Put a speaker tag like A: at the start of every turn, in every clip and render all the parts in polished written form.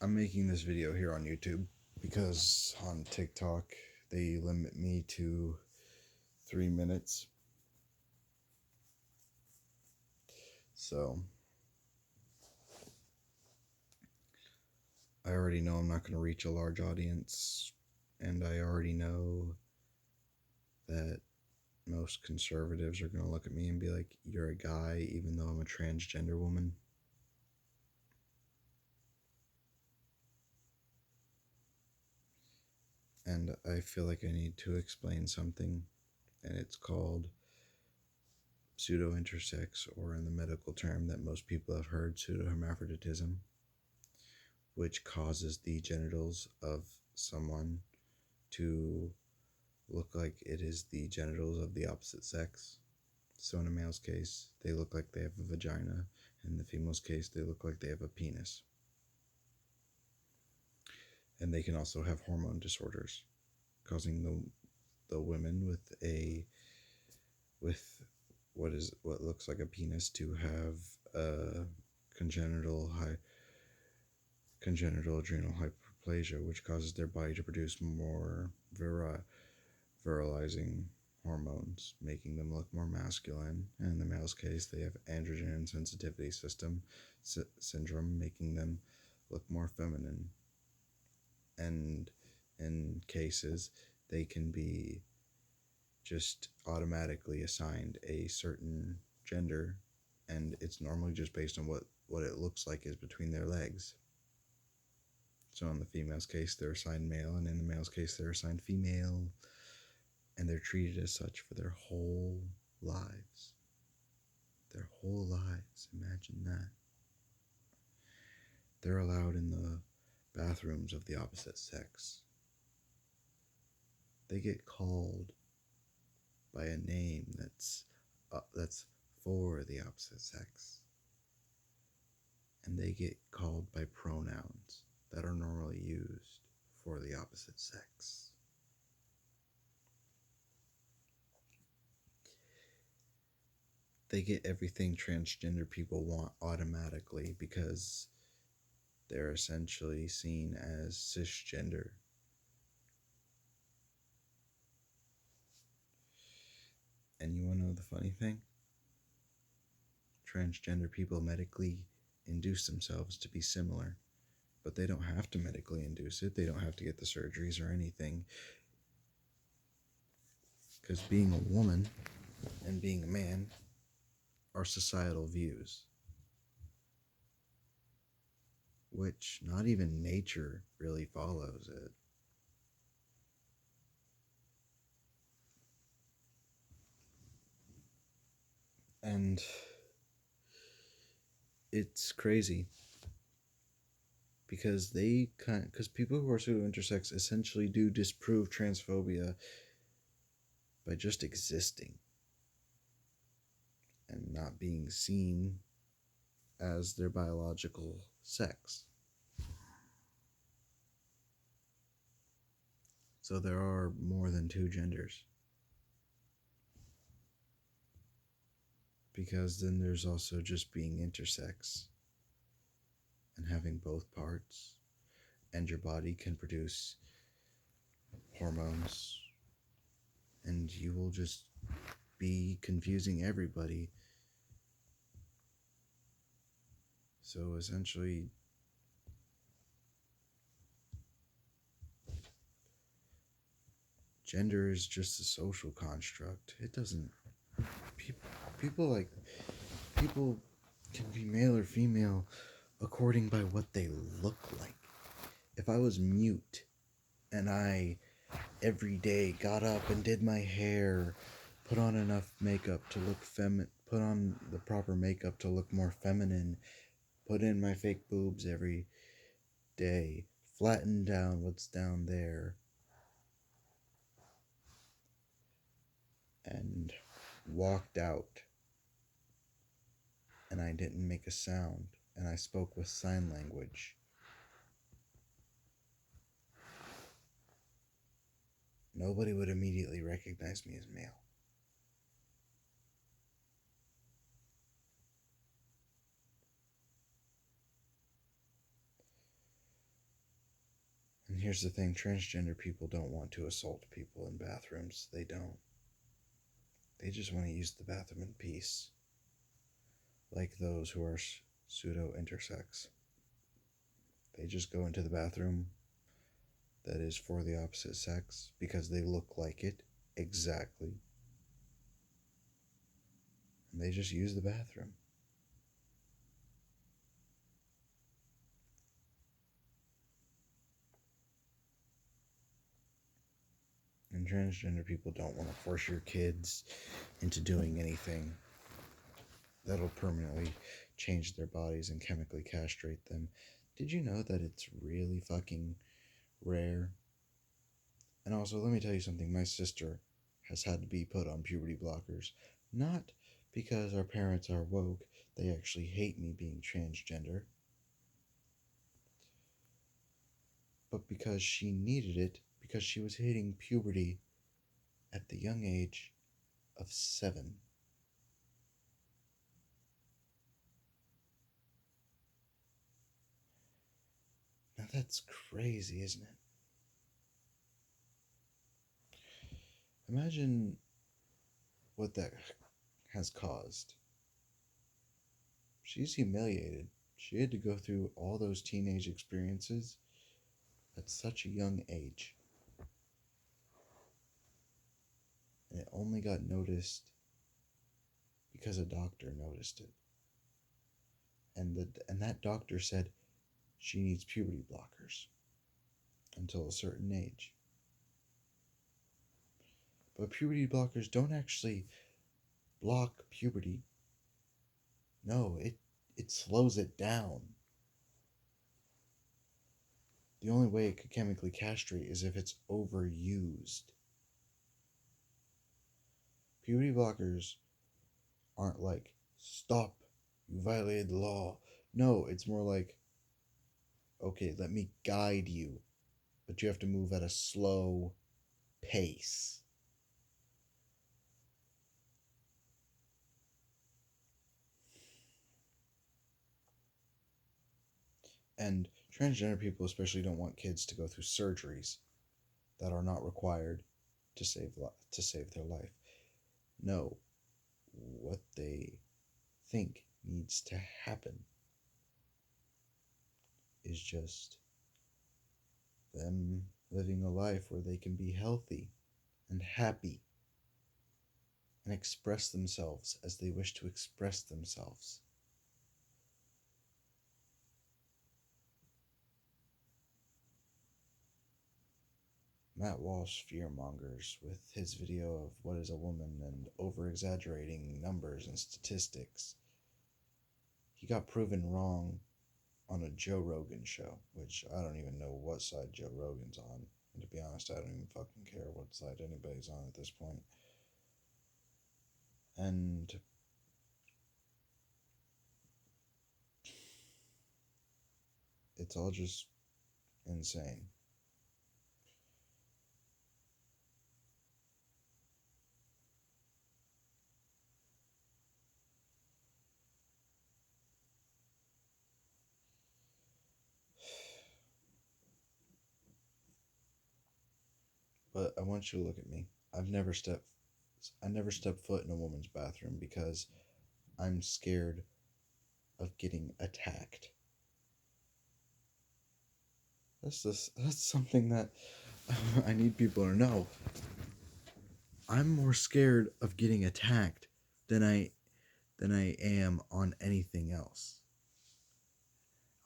A: I'm making this video here on YouTube because on TikTok they limit me to 3 minutes. So I already know I'm not going to reach a large audience, and I already know that most conservatives are going to look at me and be like, "You're a guy," even though I'm a transgender woman. And I feel like I need to explain something, and it's called pseudo-intersex, or in the medical term that most people have heard, pseudo-hermaphroditism, which causes the genitals of someone to look like it is the genitals of the opposite sex. So in a male's case, they look like they have a vagina. In the female's case, they look like they have a penis. And they can also have hormone disorders, causing the women with what looks like a penis to have a congenital adrenal hyperplasia, which causes their body to produce more virilizing hormones, making them look more masculine. And in the male's case, they have androgen sensitivity syndrome, making them look more feminine. And in cases, they can be just automatically assigned a certain gender, and it's normally just based on what it looks like is between their legs. So in the female's case, they're assigned male, and in the male's case, they're assigned female, and they're treated as such for their whole lives. Their whole lives, imagine that. They're allowed in the bathrooms of the opposite sex. They get called by a name that's for the opposite sex. And they get called by pronouns that are normally used for the opposite sex. They get everything transgender people want automatically because they're essentially seen as cisgender. And you want to know the funny thing? Transgender people medically induce themselves to be similar, but they don't have to medically induce it. They don't have to get the surgeries or anything. Because being a woman and being a man are societal views, which not even nature really follows it. And it's crazy because people who are pseudo-intersex essentially do disprove transphobia by just existing and not being seen as their biological sex. So there are more than two genders. Because then there's also just being intersex and having both parts, and your body can produce hormones, and you will just be confusing everybody. So essentially, gender is just a social construct. It doesn't. People can be male or female according by what they look like. If I was mute and I every day got up and did my hair, put on enough makeup to look put on the proper makeup to look more feminine, put in my fake boobs every day, flatten down what's down there, and walked out, and I didn't make a sound, and I spoke with sign language, nobody would immediately recognize me as male. here's the thing, transgender people don't want to assault people in bathrooms. They don't. They just want to use the bathroom in peace. Like those who are pseudo intersex. They just go into the bathroom that is for the opposite sex because they look like it exactly. And they just use the bathroom. And transgender people don't want to force your kids into doing anything that'll permanently change their bodies and chemically castrate them. Did you know that it's really fucking rare? And also, let me tell you something. My sister has had to be put on puberty blockers. Not because our parents are woke. They actually hate me being transgender. But because she needed it, because she was hitting puberty at the young age of 7. Now that's crazy, isn't it? Imagine what that has caused. She's humiliated. She had to go through all those teenage experiences at such a young age. And it only got noticed because a doctor noticed it. And that doctor said she needs puberty blockers until a certain age. But puberty blockers don't actually block puberty. No, it slows it down. The only way it could chemically castrate is if it's overused. Puberty blockers aren't like, stop, you violated the law. No, it's more like, okay, let me guide you, but you have to move at a slow pace. And transgender people especially don't want kids to go through surgeries that are not required to save their life. No, what they think needs to happen is just them living a life where they can be healthy and happy and express themselves as they wish to express themselves. Matt Walsh fearmongers with his video of what is a woman and over-exaggerating numbers and statistics. He got proven wrong on a Joe Rogan show, which I don't even know what side Joe Rogan's on. And to be honest, I don't even fucking care what side anybody's on at this point. And it's all just insane. But I want you to look at me. I never step foot in a woman's bathroom because I'm scared of getting attacked. That's something that I need people to know. I'm more scared of getting attacked than I am on anything else.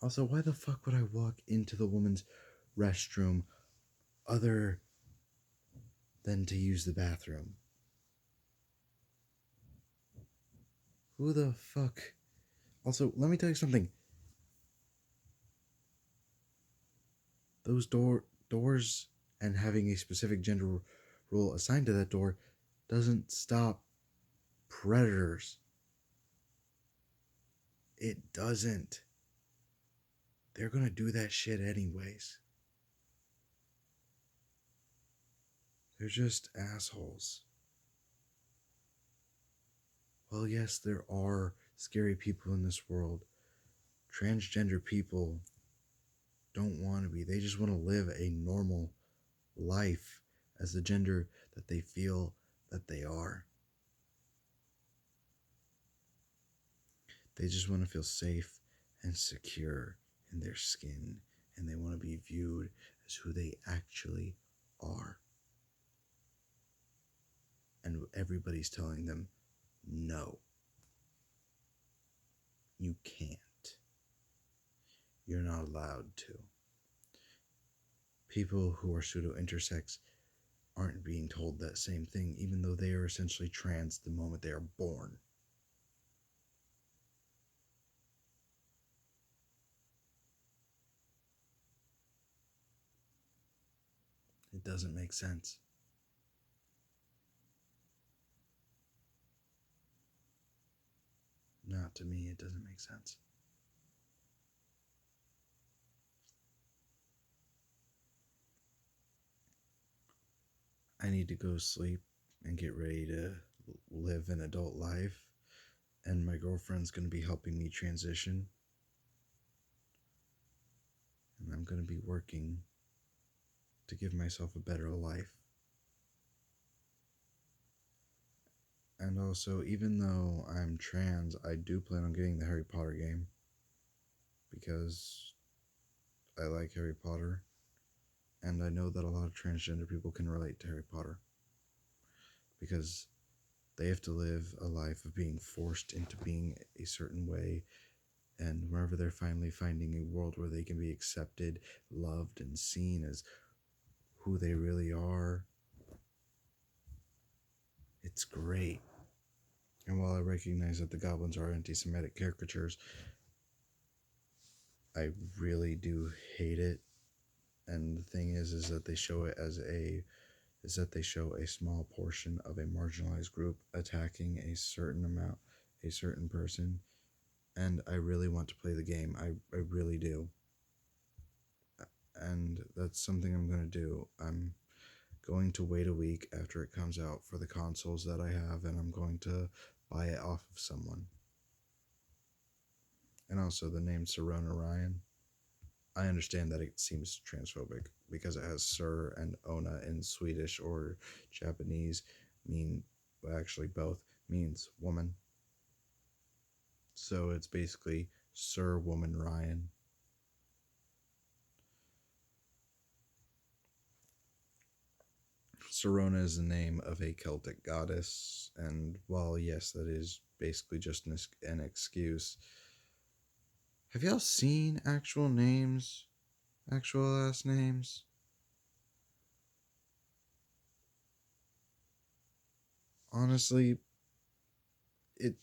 A: Also, why the fuck would I walk into the woman's restroom other than to use the bathroom? Who the fuck? Also, let me tell you something. Those doors and having a specific gender role assigned to that door doesn't stop predators. It doesn't. They're gonna do that shit anyways. They're just assholes. Well, yes, there are scary people in this world. Transgender people don't want to be. They just want to live a normal life as the gender that they feel that they are. They just want to feel safe and secure in their skin, and they want to be viewed as who they actually are. And everybody's telling them, no, you can't. You're not allowed to. People who are pseudo intersex aren't being told that same thing, even though they are essentially trans the moment they are born. It doesn't make sense. Not to me, it doesn't make sense. I need to go sleep and get ready to live an adult life, and my girlfriend's going to be helping me transition, and I'm going to be working to give myself a better life. And also, even though I'm trans, I do plan on getting the Harry Potter game because I like Harry Potter, and I know that a lot of transgender people can relate to Harry Potter because they have to live a life of being forced into being a certain way, and whenever they're finally finding a world where they can be accepted, loved, and seen as who they really are, it's great. And while I recognize that the goblins are anti-Semitic caricatures, I really do hate it. And the thing is that they show it as they show a small portion of a marginalized group attacking a certain person. And I really want to play the game. I really do. And that's something I'm going to do. I'm going to wait a week after it comes out for the consoles that I have, and I'm going to buy it off of someone. And also the name Sirona Ryan. I understand that it seems transphobic because it has Sir and Ona in Swedish or Japanese actually both means woman. So it's basically Sir Woman Ryan. Sirona is the name of a Celtic goddess, and while yes, that is basically just an excuse. Have y'all seen actual names? Actual last names? Honestly, it.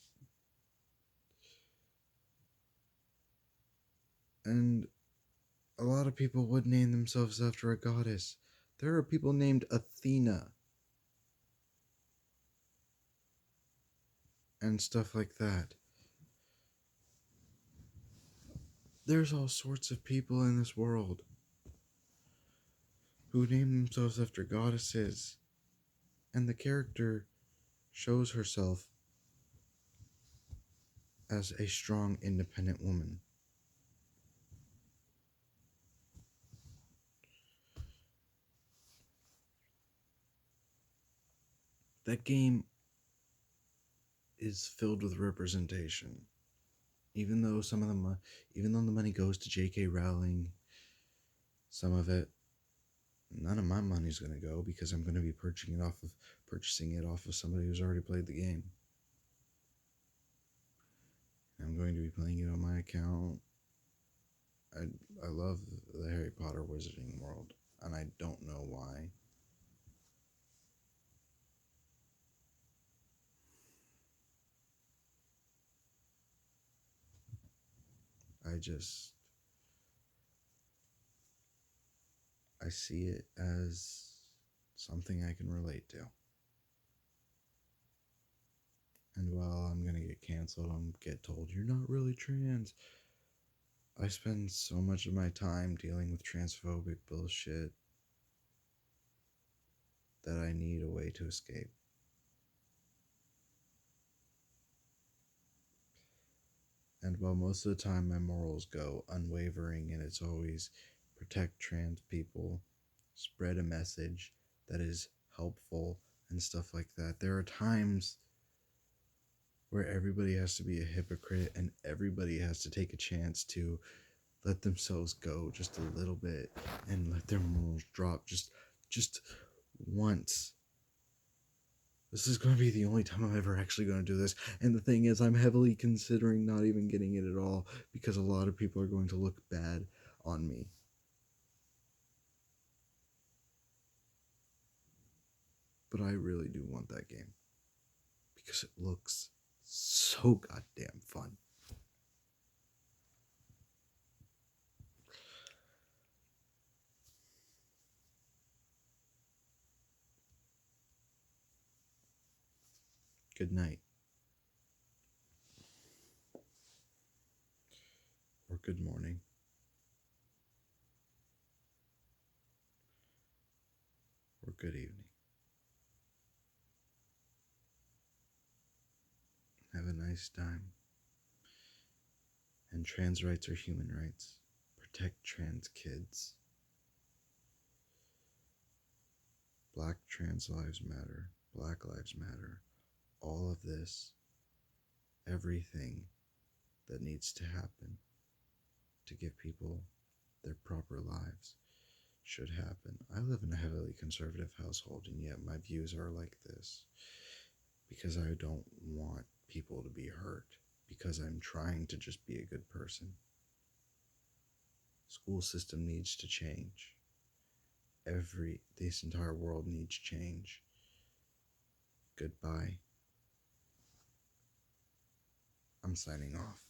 A: And a lot of people would name themselves after a goddess. There are people named Athena and stuff like that. There's all sorts of people in this world who name themselves after goddesses, and the character shows herself as a strong, independent woman. That game is filled with representation. Even though even though the money goes to J.K. Rowling, some of it, none of my money's going to go because I'm going to be purchasing it off of somebody who's already played the game. I'm going to be playing it on my account. I love the Harry Potter Wizarding World, and I don't know why. I see it as something I can relate to. And while I'm gonna get canceled and get told you're not really trans, I spend so much of my time dealing with transphobic bullshit that I need a way to escape. And while most of the time my morals go unwavering and it's always protect trans people, spread a message that is helpful and stuff like that. There are times where everybody has to be a hypocrite and everybody has to take a chance to let themselves go just a little bit and let their morals drop just once. This is going to be the only time I'm ever actually going to do this. And the thing is, I'm heavily considering not even getting it at all because a lot of people are going to look bad on me. But I really do want that game because it looks so goddamn fun. Good night. Or good morning. Or good evening. Have a nice time. And trans rights are human rights. Protect trans kids. Black trans lives matter. Black lives matter. All of this, everything that needs to happen to give people their proper lives should happen. I live in a heavily conservative household, and yet my views are like this because I don't want people to be hurt, because I'm trying to just be a good person. School system needs to change. This entire world needs change. Goodbye. I'm signing off.